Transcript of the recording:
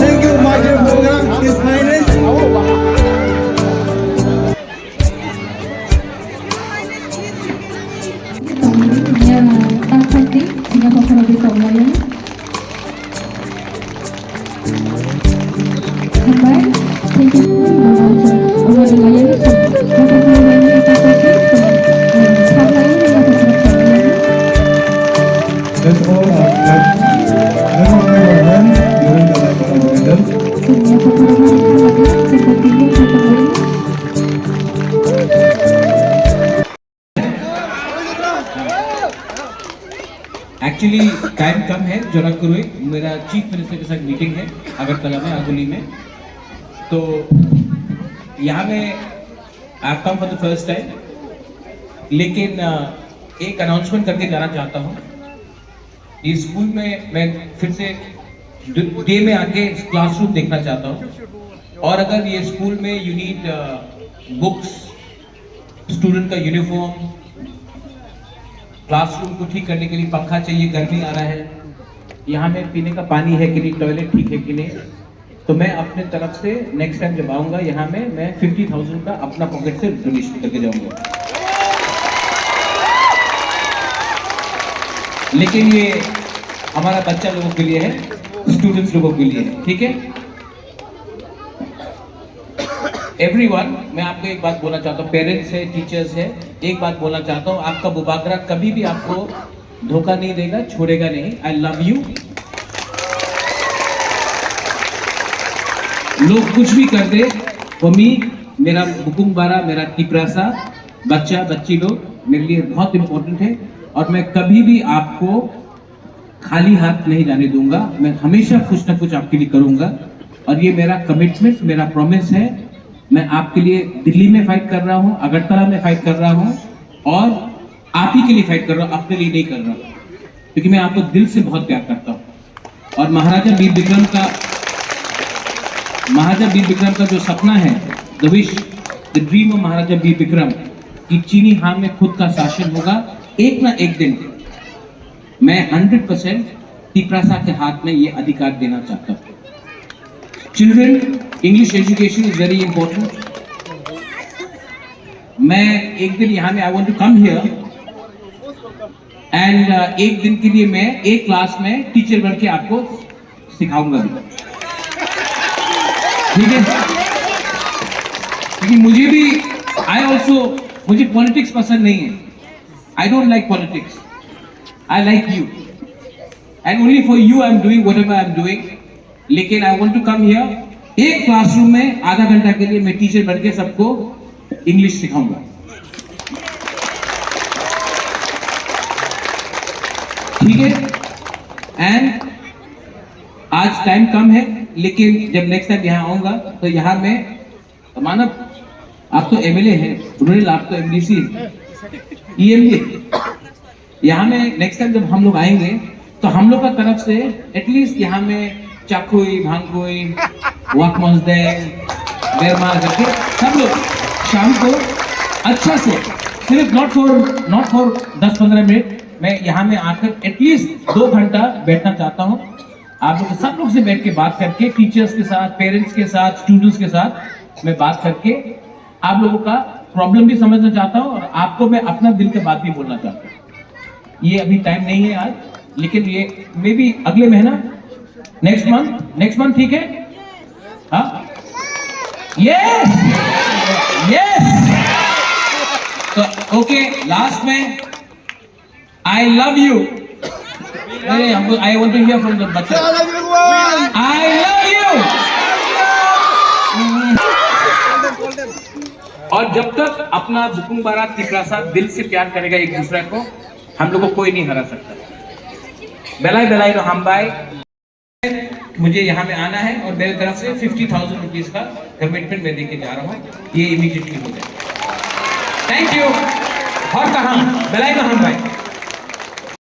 Thank you, my dear program, His Highness. Tăng phân tích, nhà phòng phòng bị tổng là lớn. Thành bác, thank you for the Layan. Let's all clap our hands during the national anthem. Actually time कम है, जरा करो, मेरा chief minister के साथ meeting है अगरतला में, आगुली में। तो यहाँ में I come for the first time, लेकिन एक अनाउंसमेंट करके जाना चाहता हूँ। इस स्कूल में मैं फिर से डे में आके क्लासरूम देखना चाहता हूँ, और अगर ये स्कूल में यू नीड बुक्स, स्टूडेंट का यूनिफॉर्म, क्लासरूम को ठीक करने के लिए पंखा चाहिए, गर्मी आ रहा है, यहाँ में पीने का पानी है कि नहीं, टॉयलेट ठीक है कि नहीं, तो मैं अपने तरफ से नेक्स्ट टाइम जब आऊँगा यहाँ में मैं 50,000 का अपना पॉकेट से डोनेशन करके जाऊँगा। लेकिन ये हमारा बच्चा लोगों के लिए है, स्टूडेंट्स लोगों के लिए है, ठीक है। एवरीवन, मैं आपको एक बात बोलना चाहता हूँ, पेरेंट्स है, टीचर्स है, एक बात बोलना चाहता हूँ, आपका बुबागरा कभी भी आपको धोखा नहीं देगा, छोड़ेगा नहीं। आई लव यू। लोग कुछ भी कर दे, मम्मी, मेरा बुकुम्बारा, मेरा टिपरासा, बच्चा बच्ची लोग मेरे लिए बहुत इंपॉर्टेंट है, और मैं कभी भी आपको खाली हाथ नहीं जाने दूंगा। मैं हमेशा कुछ ना कुछ आपके लिए करूंगा, और ये मेरा कमिटमेंट, मेरा प्रॉमिस है। मैं आपके लिए दिल्ली में फाइट कर रहा हूँ, अगरतला में फाइट कर रहा हूँ, और आप ही के लिए फाइट कर रहा हूँ, अपने लिए नहीं कर रहा हूँ, क्योंकि मैं आपको दिल से बहुत प्यार करता हूँ। और महाराजा वीर विक्रम का जो सपना है, the wish, the dream of Maharaja Veer Vikram, कि चीनी हां में खुद का शासन होगा, एक ना एक दिन मैं 100% तिपरासा के हाथ में ये अधिकार देना चाहता हूँ। Children, English education is very important. मैं एक दिन यहाँ में I want to come here and एक दिन के लिए मैं एक क्लास में टीचर बन के आपको सिखाऊंगा, ठीक है। क्योंकि मुझे भी मुझे पॉलिटिक्स पसंद नहीं है। I don't like politics, I like you, and only for you I am doing whatever I am doing. लेकिन I want to come here, एक क्लासरूम में आधा घंटा के लिए मैं टीचर बन के सबको इंग्लिश सिखाऊंगा। ठीक है। एंड आज टाइम कम है, लेकिन जब नेक्स्ट टाइम यहाँ आऊंगा तो यहाँ में मानव, आप तो एमएलए हैं, रुनिल आप तो एमडीसी हैं, EMP यहाँ में नेक्स्ट टाइम जब हम लोग आएंगे तो हम लोग का तरफ से एटलीस्ट यहाँ में चाकुई भांगुई वाकमंसदे बेरमार करके सब लोग शाम को अच्छा से सिर्फ नॉट फॉर 10-15 मिनट मैं यहाँ में आकर एटलीस्ट 2 घंटा बैठना चाहता हूँ। आप लोग सब लोग से बैठ के बात करके टीचर्स के साथ, पेरेंट्स के साथ, स्टूडेंट्स के साथ मैं बात करके आप लोगों का प्रॉब्लम भी समझना चाहता हूँ और आपको मैं अपना दिल की बात भी बोलना चाहता हूँ। ये अभी टाइम नहीं है आज, लेकिन ये मे बी अगले महीना नेक्स्ट मंथ ठीक है? हाँ यस यस। तो ओके, लास्ट में आई लव यू। हमको I want to hear from the बच्चे। I love you. और जब तक अपना बुकुंग बारात तिकरासा दिल से प्यार करेगा एक दूसरे को, हम लोग को कोई नहीं हरा सकता। बेलाई बेलाई नो हम बाई, मुझे यहाँ में आना है और मेरे तरफ से 50,000 रुपीज का कमिटमेंट मैं देके जा रहा हूँ। ये इमीडिएटली हो जाए। Thank you. और कहाँ बेलाई नो हम बाई।